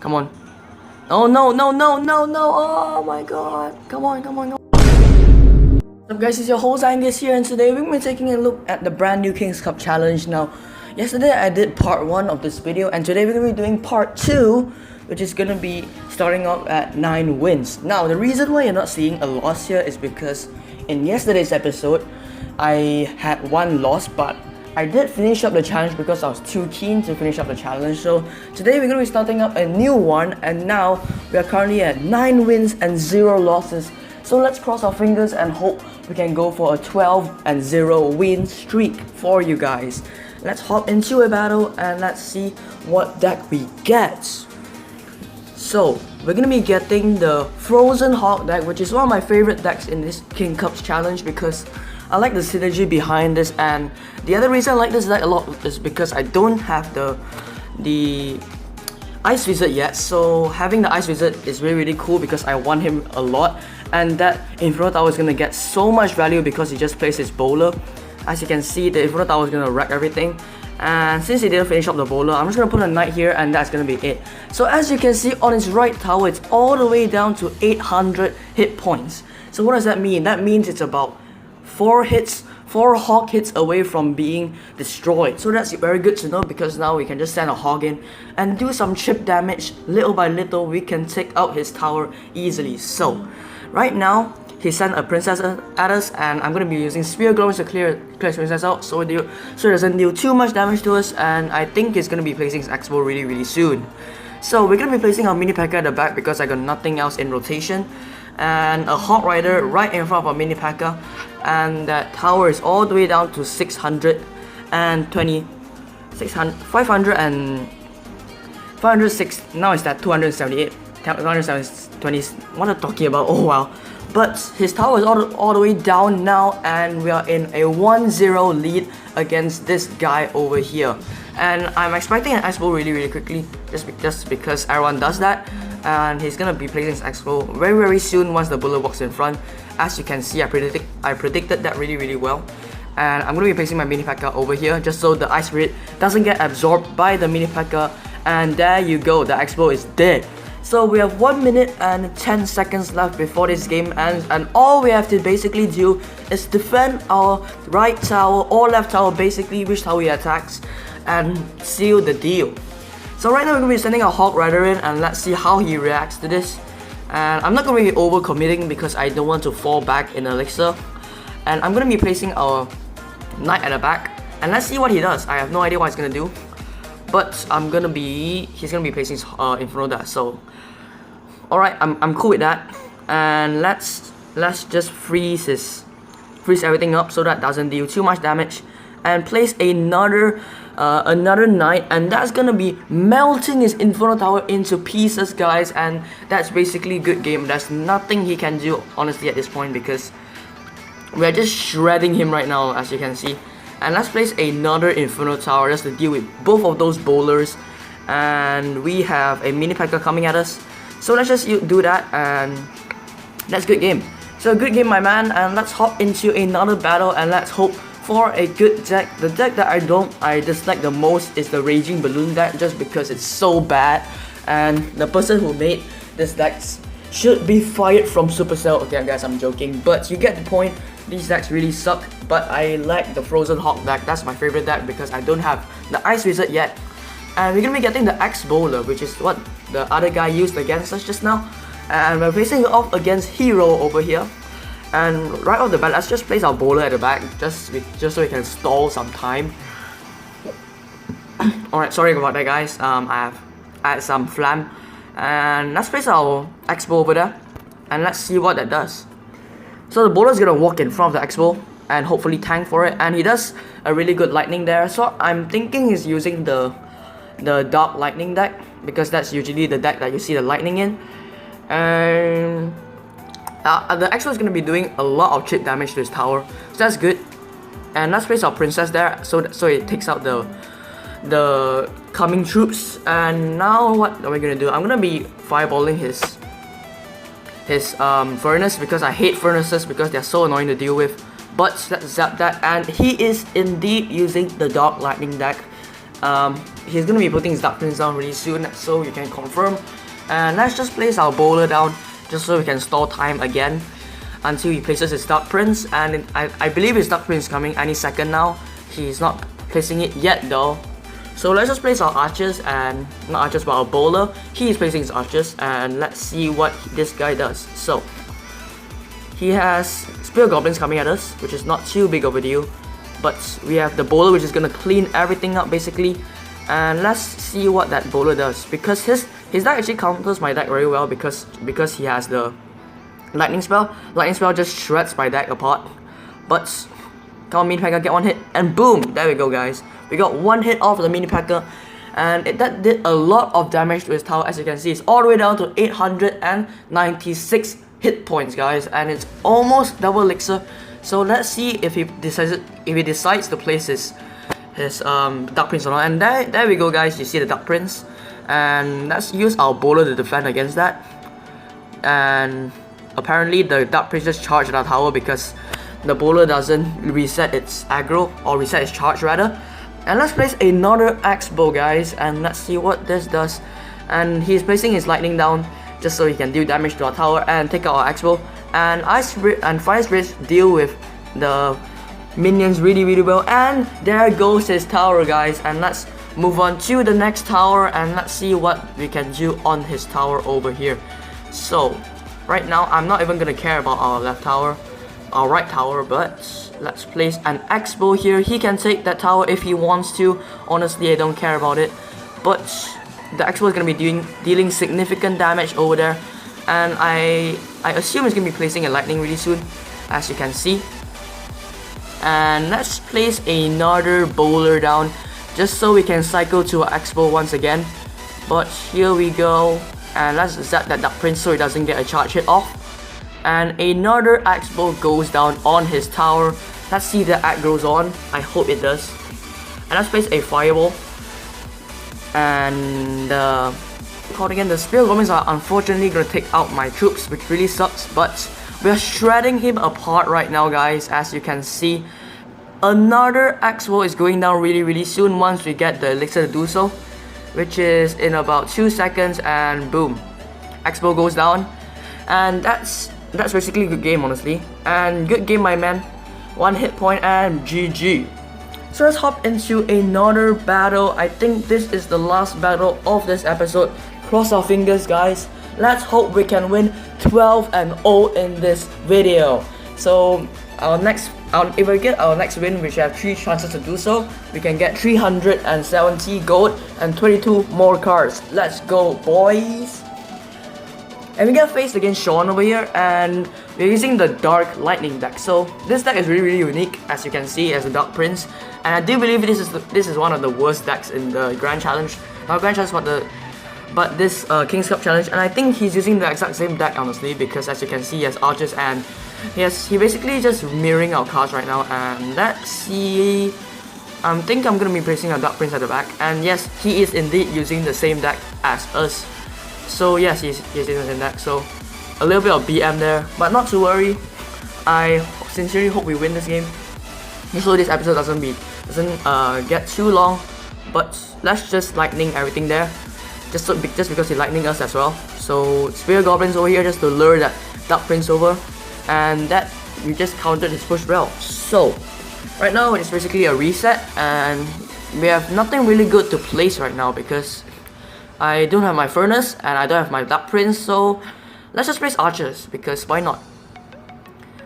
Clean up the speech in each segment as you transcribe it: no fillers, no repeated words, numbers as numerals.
Come on. Oh no, no, no, no, no. Oh my god. Come on, come on, come on. What's up guys, it's your host Angus here, and today we're going to be taking a look at the brand new King's Cup challenge. Now, yesterday I did part 1 of this video, and today we're going to be doing part 2, which is going to be starting off at 9 wins. Now, the reason why you're not seeing a loss here is because in yesterday's episode, I had 1 loss, but I did finish up the challenge because I was too keen to finish up the challenge. So today we're going to be starting up a new one, and now we are currently at 9 wins and 0 losses. So let's cross our fingers and hope we can go for a 12-0 win streak for you guys. Let's hop into a battle and let's see what deck we get. So we're going to be getting the Frozen Hawk deck, which is one of my favorite decks in this King Cups challenge because I like the synergy behind this, and the other reason I like this deck a lot is because I don't have the Ice Wizard yet. So having the Ice Wizard is really cool because I want him a lot, and that Inferno Tower is gonna get so much value because he just plays his bowler. As you can see, the Inferno Tower is gonna wreck everything, and since he didn't finish up the bowler, I'm just gonna put a knight here and that's gonna be it. So as you can see on his right tower, it's all the way down to 800 hit points. So what does that mean? That means it's about 4 hawk hits away from being destroyed. So that's very good to know because now we can just send a hog in and do some chip damage. Little by little we can take out his tower easily. So right now he sent a princess at us, and I'm going to be using Spear Gloves to clear his princess out so it doesn't deal too much damage to us, and I think he's going to be placing his Expo really soon. So we're going to be placing our mini P.E.K.K.A at the back because I got nothing else in rotation, and a Hawk Rider right in front of our mini P.E.K.K.A, and that tower is all the way down to 506. Now it's at 278. 220. What am I talking about? Oh wow. But his tower is all the way down now, and we are in a 1-0 lead against this guy over here. And I'm expecting an Expo really quickly, just because everyone does that. And he's gonna be placing his Expo very soon once the bullet walks in front. As you can see, I predicted that really well. And I'm gonna be placing my mini P.E.K.K.A over here just so the Ice Spirit doesn't get absorbed by the mini P.E.K.K.A. And there you go, the Expo is dead. So we have 1 minute and 10 seconds left before this game ends, and all we have to basically do is defend our right tower or left tower, basically which tower he attacks, and seal the deal. So right now we're going to be sending our Hawk Rider in, and let's see how he reacts to this. And I'm not going to be overcommitting because I don't want to fall back in Elixir. And I'm going to be placing our Knight at the back, and let's see what he does. I have no idea what he's going to do, but he's going to be placing his Inferno Dash. So alright, I'm cool with that. And let's just freeze everything up so that doesn't deal too much damage, and place another knight, and that's gonna be melting his Inferno Tower into pieces, guys. And that's basically good game. There's nothing he can do honestly at this point because we're just shredding him right now, as you can see. And let's place another Inferno Tower just to deal with both of those bowlers. And we have a mini P.E.K.K.A coming at us, so let's just do that, and that's good game. So good game, my man, and let's hop into another battle and let's hope for a good deck. The deck that I dislike the most is the Raging Balloon deck, just because it's so bad, and the person who made this deck should be fired from Supercell. Okay guys, I'm joking, but you get the point. These decks really suck, but I like the Frozen Hawk deck. That's my favorite deck because I don't have the Ice Wizard yet. And we're gonna be getting the X Bowler, which is what the other guy used against us just now. And we're facing it off against Hero over here. And right off the bat, let's just place our bowler at the back, just so we can stall some time. Alright, sorry about that guys, I had some phlegm. And let's place our Expo over there, and let's see what that does. So the bowler is gonna walk in front of the Expo and hopefully tank for it, and he does a really good lightning there. So I'm thinking he's using the Dark Lightning deck, because that's usually the deck that you see the lightning in. And the Expo is going to be doing a lot of chip damage to his tower, so that's good. And let's place our princess there so it takes out the coming troops. And now what are we going to do? I'm going to be fireballing his furnace because I hate furnaces because they're so annoying to deal with. But let's zap that, and he is indeed using the Dark Lightning deck. He's gonna be putting his Dark Prince down really soon, so you can confirm. And let's just place our bowler down, just so we can stall time again until he places his Dark Prince. And I believe his Dark Prince is coming any second now. He's not placing it yet though. So let's just place our archers, and not archers but our bowler. He is placing his archers, and let's see what this guy does. So he has Spear Goblins coming at us, which is not too big of a deal. But we have the bowler, which is gonna clean everything up basically. And let's see what that bowler does, because his deck actually counters my deck very well, because he has the lightning spell. Lightning spell just shreds my deck apart. But come on, Mini Packer, get one hit, and boom, there we go guys. We got one hit off the Mini Packer, and that did a lot of damage to his tower. As you can see, it's all the way down to 896 hit points guys, and it's almost double elixir. So let's see if he decides to place his Dark Prince or not. And there we go guys, you see the Dark Prince, and let's use our bowler to defend against that. And apparently the Dark Prince just charged our tower because the bowler doesn't reset its aggro, or reset its charge rather. And let's place another Axe Bow guys, and let's see what this does. And he's placing his lightning down just so he can deal damage to our tower and take out our Axe Bow. And Ice Spirit and Fire Spirits deal with the minions really well. And there goes his tower guys, and let's move on to the next tower, and let's see what we can do on his tower over here. So right now I'm not even gonna care about our left tower, our right tower, but let's place an Axe Bow here. He can take that tower if he wants to. Honestly, I don't care about it, but the Axe Bow is gonna be dealing significant damage over there, and I assume he's gonna be placing a lightning really soon, as you can see. And let's place another bowler down just so we can cycle to our Axe Bow once again. But here we go, and let's zap that Dark Prince so he doesn't get a charge hit off. And another Axe Bow goes down on his tower. Let's see if the axe goes on. I hope it does. And let's place a Fireball. And again, the Spear Goblins are unfortunately gonna take out my troops, which really sucks. But we are shredding him apart right now, guys. As you can see, another Axe Bow is going down really soon once we get the elixir to do so, which is in about 2 seconds. And boom, Axe Bow goes down, and that's basically a good game, honestly. And good game, my man. 1 hit point and GG. So let's hop into another battle. I think this is the last battle of this episode. Cross our fingers, guys. Let's hope we can win 12-0 in this video. So if we get our next win, which we have 3 chances to do so, we can get 370 gold and 22 more cards. Let's go, boys. And we get faced against Sean over here, and we're using the Dark Lightning deck. So this deck is really unique, as you can see, as a Dark Prince. And I do believe this is one of the worst decks in the Grand Challenge. Not Grand Challenge, but this King's Cup Challenge. And I think he's using the exact same deck, honestly, because as you can see, he has archers, and he basically just mirroring our cards right now. And let's see. I think I'm gonna be placing a Dark Prince at the back. And yes, he is indeed using the same deck as us. So yes, he's using the same deck. So a little bit of BM there, but not to worry. I sincerely hope we win this game, so this episode doesn't get too long. But let's just lightning everything there, just because he's lightning us as well. So Spear Goblins over here just to lure that Dark Prince over, and that we just countered his push well. So right now it's basically a reset, and we have nothing really good to place right now because I don't have my Furnace and I don't have my Dark Prince. So let's just place archers, because why not?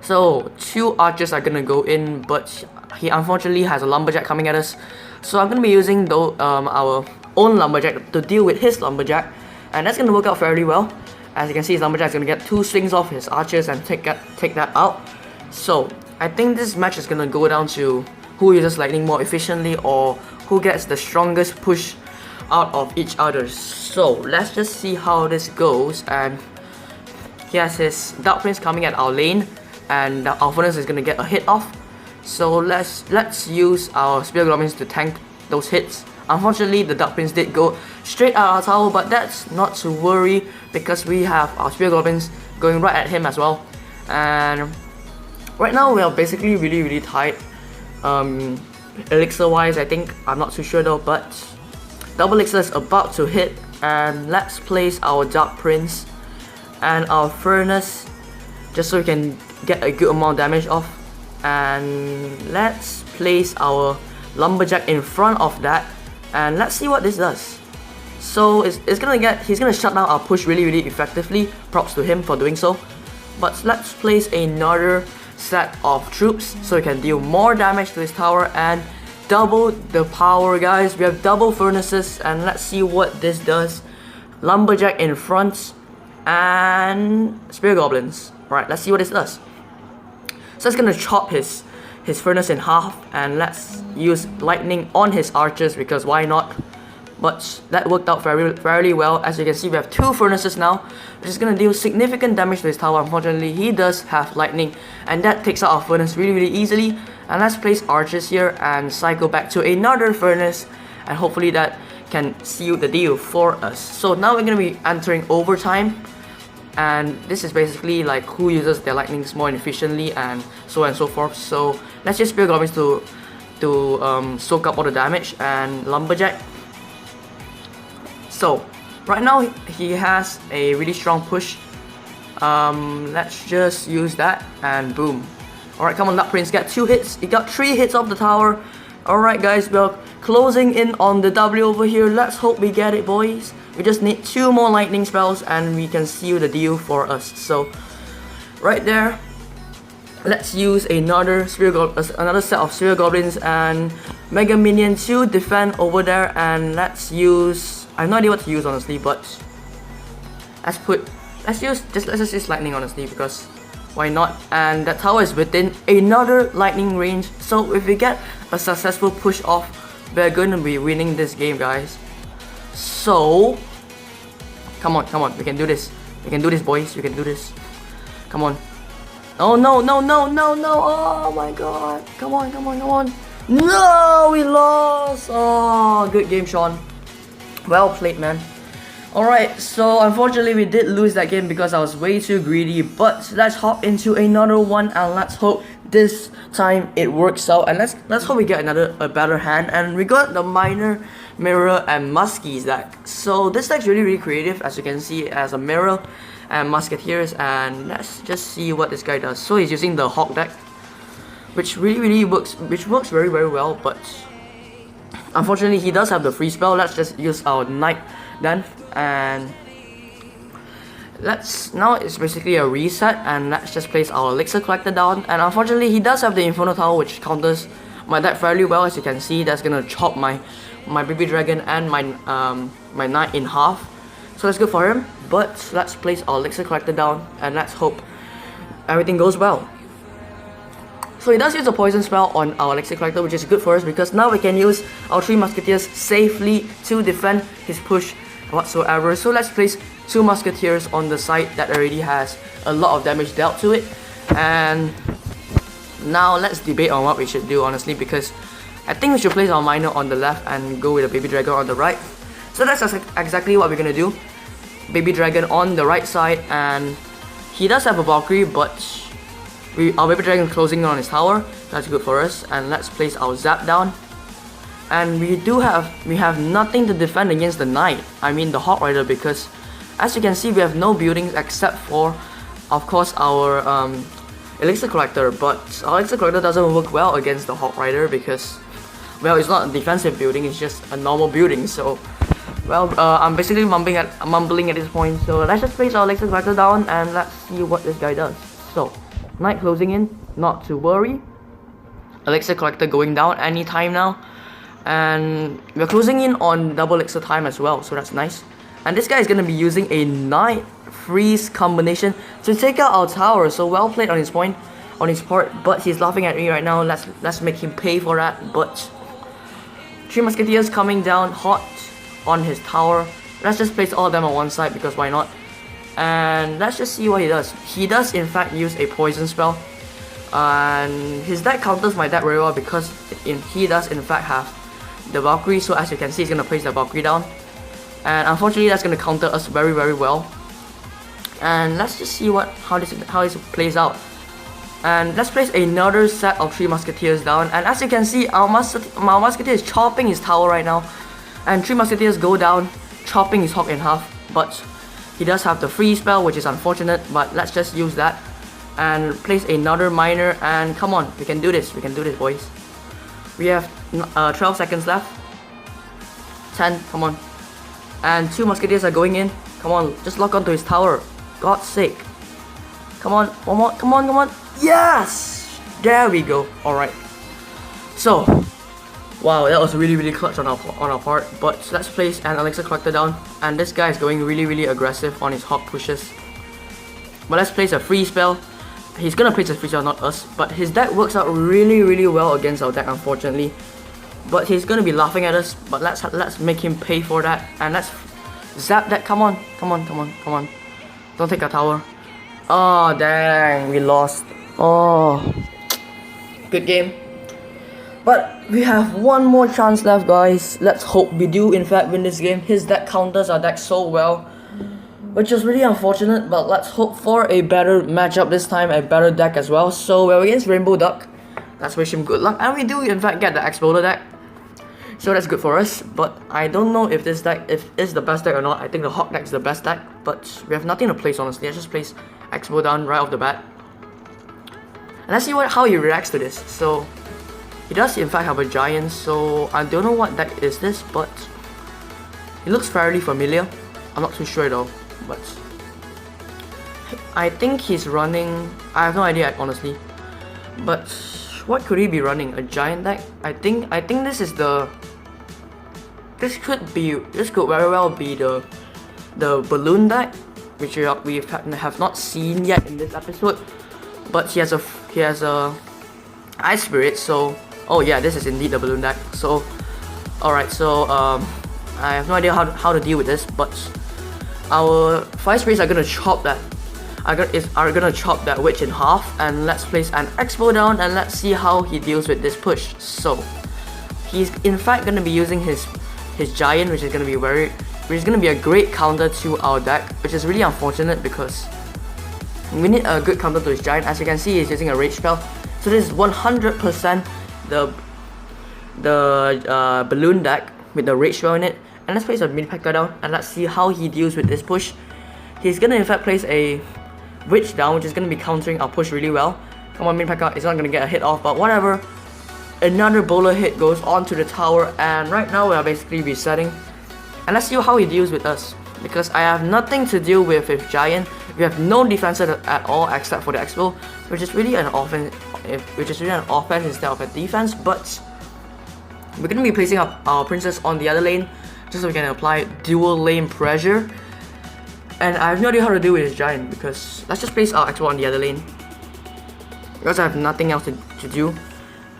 So 2 archers are gonna go in, but he unfortunately has a lumberjack coming at us. So I'm gonna be using our own lumberjack to deal with his lumberjack, and that's gonna work out fairly well. As you can see, his lumberjack is gonna get 2 swings off his archers and take that out. So I think this match is gonna go down to who uses lightning more efficiently, or who gets the strongest push out of each other. So let's just see how this goes. And he has his Dark Prince coming at our lane, and our Furnace is gonna get a hit off. So let's use our Spear Goblins to tank those hits. Unfortunately, the Dark Prince did go straight at our tower, but that's not to worry because we have our Spear Goblins going right at him as well. And right now we are basically really tight. elixir wise, I think. I'm not too sure though, but double elixir is about to hit, and let's place our Dark Prince and our Furnace just so we can get a good amount of damage off. And let's place our Lumberjack in front of that, and let's see what this does. So he's gonna shut down our push really effectively. Props to him for doing so. But let's place another set of troops so we can deal more damage to his tower and double the power, guys. We have double furnaces, and let's see what this does. Lumberjack in front and Spear Goblins. Right, let's see what this does. So it's gonna chop his furnace in half, and let's use lightning on his archers because why not? But that worked out fairly well. As you can see, we have 2 furnaces now, which is gonna deal significant damage to his tower. Unfortunately, he does have lightning, and that takes out our furnace really easily. And let's place archers here and cycle back to another furnace, and hopefully that can seal the deal for us. So now we're gonna be entering overtime, and this is basically like who uses their lightnings more efficiently and so on and so forth. So let's just Spear Goblins to soak up all the damage, and Lumberjack. So right now he has a really strong push. Let's just use that and boom. Alright, come on, Dark Prince, get 2 hits. He got 3 hits off the tower. Alright guys, we're closing in on the W over here. Let's hope we get it, boys. We just need 2 more lightning spells and we can seal the deal for us. So right there, let's use another set of Spear Goblins and Mega Minion to defend over there, and let's use, I have no idea what to use honestly, but let's just use lightning honestly, because why not? And that tower is within another lightning range, so if we get a successful push off, we're gonna be winning this game, guys. So come on, we can do this. We can do this, boys. We can do this. Come on. Oh no. Oh my god. Come on. No, we lost. Oh, good game, Sean. Well played, man. Alright, so unfortunately we did lose that game because I was way too greedy, but let's hop into another one and let's hope this time it works out, and let's hope we get a better hand. And we got the Miner, Mirror and Muskies deck. So this deck's really creative, as you can see. It has a Mirror and Musketeers, and let's just see what this guy does. So he's using the Hawk deck, which really works very well, but unfortunately he does have the free spell. Let's just use our Knight then, and now it's basically a reset, and let's just place our Elixir Collector down. And unfortunately he does have the Inferno Tower, which counters my deck fairly well. As you can see, that's gonna chop my Baby Dragon and my Knight in half, so that's good for him. But let's place our Elixir Collector down and let's hope everything goes well. So he does use a poison spell on our Elixir Collector, which is good for us because now we can use our 3 Musketeers safely to defend his push whatsoever. So let's place 2 Musketeers on the side that already has a lot of damage dealt to it. And now let's debate on what we should do, honestly, because I think we should place our Miner on the left and go with a Baby Dragon on the right. So that's exactly what we're gonna do. Baby Dragon on the right side, and he does have a Valkyrie, but our Baby Dragon closing on his tower. That's good for us. And let's place our Zap down. And we have nothing to defend against the Knight, I mean the Hawk Rider, because as you can see we have no buildings except for, of course, our Elixir Collector. But our Elixir Collector doesn't work well against the Hawk Rider because, well, it's not a defensive building, it's just a normal building. So, well, I'm basically mumbling at this point. So let's just place our Elixir Collector down and let's see what this guy does. So, Knight closing in, not to worry. Elixir Collector going down anytime now. And we're closing in on double Elixir time as well, so that's nice. And this guy is going to be using a Knight Freeze combination to take out our tower, so well played on his part, but he's laughing at me right now. Let's make him pay for that. But 3 Musketeers coming down hot on his tower. Let's just place all of them on one side because why not? And let's just see what he does. He does in fact use a poison spell, and his deck counters my deck very well because he does in fact have the Valkyrie. So as you can see, he's gonna place the Valkyrie down, and unfortunately that's gonna counter us very well. And let's just see how this plays out. And let's place another set of 3 musketeers down. And as you can see, our musketeer is chopping his tower right now. And 3 musketeers go down, chopping his hawk in half. But he does have the free spell, which is unfortunate. But let's just use that and place another miner. And come on, we can do this. We can do this, boys. We have 12 seconds left. 10, come on. And 2 musketeers are going in. Come on, just lock onto his tower. God's sake. Come on, one more, come on, come on. Yes! There we go. Alright. So, wow, that was really clutch on our part. But let's place an elixir collector down. And this guy is going really aggressive on his hawk pushes. But let's place a free spell. He's gonna place a free spell, not us. But his deck works out really well against our deck, unfortunately. But he's gonna be laughing at us. But let's make him pay for that. And let's zap that. Come on, come on, come on, come on. Don't take our tower. Oh dang, we lost. Oh, good game. But we have one more chance left, guys. Let's hope we do in fact win this game. His deck counters our deck so well, which is really unfortunate. But let's hope for a better matchup this time, a better deck as well. So we're against Rainbow Duck. Let's wish him good luck. And we do in fact get the Exploder deck, so that's good for us. But I don't know if this deck is the best deck or not. I think the Hawk deck is the best deck. But we have nothing to place, honestly. Let's just place Expo down right off the bat. And let's see how he reacts to this. So he does in fact have a giant, so I don't know what deck is this, but it looks fairly familiar. I'm not too sure though, but I think he's running, I have no idea honestly, but what could he be running? A giant deck? I think this is the, this could very well be the balloon deck, which we have not seen yet in this episode. But he has a Ice Spirit, so oh yeah, this is indeed the balloon deck. So alright, so I have no idea how to deal with this, but our 5 spirits are gonna chop that. Are gonna chop that witch in half, and let's place an Expo down and let's see how he deals with this push. So he's in fact gonna be using his giant, which is gonna be a great counter to our deck, which is really unfortunate because we need a good counter to his giant. As you can see, he's using a rage spell, so this is 100% the balloon deck with the rage spell in it. And let's place a mini P.E.K.K.A down and let's see how he deals with this push. He's gonna in fact place a witch down, which is gonna be countering our push really well. Come on, mini P.E.K.K.A is not gonna get a hit off, but whatever. Another bowler hit goes onto the tower, and right now we are basically resetting. And let's see how he deals with us, because I have nothing to deal with giant. We have no defense at all except for the Expo, which is really an offense. Instead of a defense. But we're gonna be placing up our princess on the other lane, just so we can apply dual lane pressure. And I have no idea how to deal with his giant, because let's just place our Expo on the other lane, because I have nothing else to do.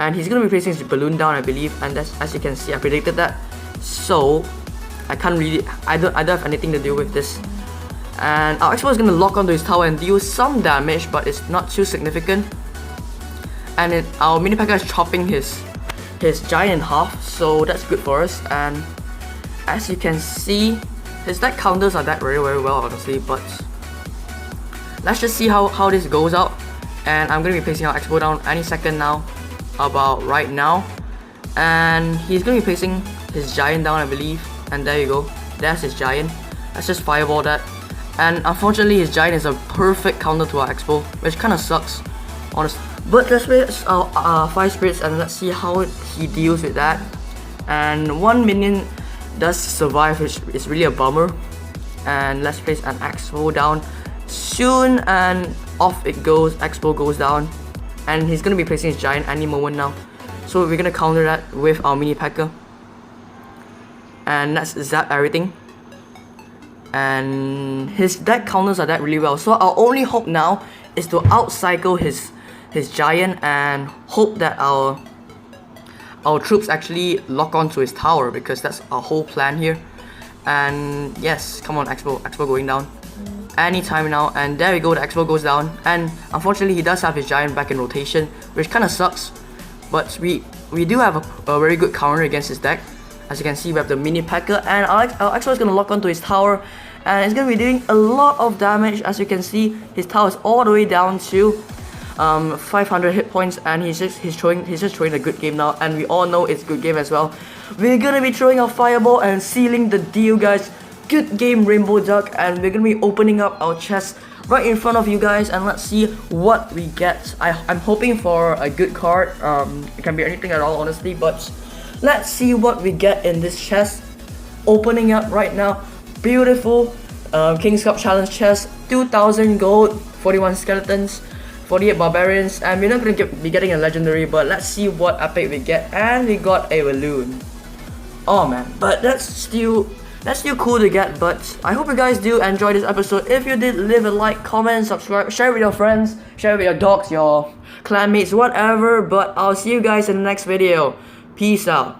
And he's gonna be placing his balloon down, I believe, and that's, as you can see, I predicted that. So I can't really, I don't have anything to do with this. And our Expo is gonna lock onto his tower and deal some damage, but it's not too significant. And our mini P.E.K.K.A is chopping his giant in half, so that's good for us. And as you can see, his deck counters are that very well, honestly. But let's just see how this goes out. And I'm gonna be placing our Expo down any second now, about right now. And he's gonna be placing his giant down, I believe. And there you go, that's his giant. Let's just fireball that. And unfortunately, his giant is a perfect counter to our Expo, which kind of sucks, honestly. But let's place our 5 spirits and let's see how he deals with that. And 1 minion does survive, which is really a bummer. And let's place an Expo down soon, and off it goes. Expo goes down, and he's gonna be placing his giant any moment now. So we're gonna counter that with our mini P.E.K.K.A. And let's zap everything. And his deck counters are that really well. So our only hope now is to outcycle his giant and hope that our troops actually lock onto his tower, because that's our whole plan here. And yes, come on, Expo going down anytime now. And there we go, the Expo goes down. And unfortunately, he does have his giant back in rotation, which kind of sucks. But we do have a very good counter against his deck. As you can see, we have the mini P.E.K.K.A, and our Expo is going to lock onto his tower, and it's going to be doing a lot of damage. As you can see, his tower is all the way down to 500 hit points, and he's just throwing a good game now, and we all know it's good game as well. We're gonna be throwing our fireball and sealing the deal, guys. Good game, Rainbow Duck, and we're gonna be opening up our chest right in front of you guys, and let's see what we get. I'm hoping for a good card. It can be anything at all, honestly, but let's see what we get in this chest. Opening up right now. Beautiful King's Cup Challenge chest. 2,000 gold, 41 skeletons, 48 barbarians, and we're not gonna be getting a legendary, but let's see what epic we get. And we got a balloon. Oh man, but that's still cool to get. But I hope you guys do enjoy this episode. If you did, leave a like, comment, subscribe, share with your friends, share with your dogs, your clanmates, whatever. But I'll see you guys in the next video. Peace out.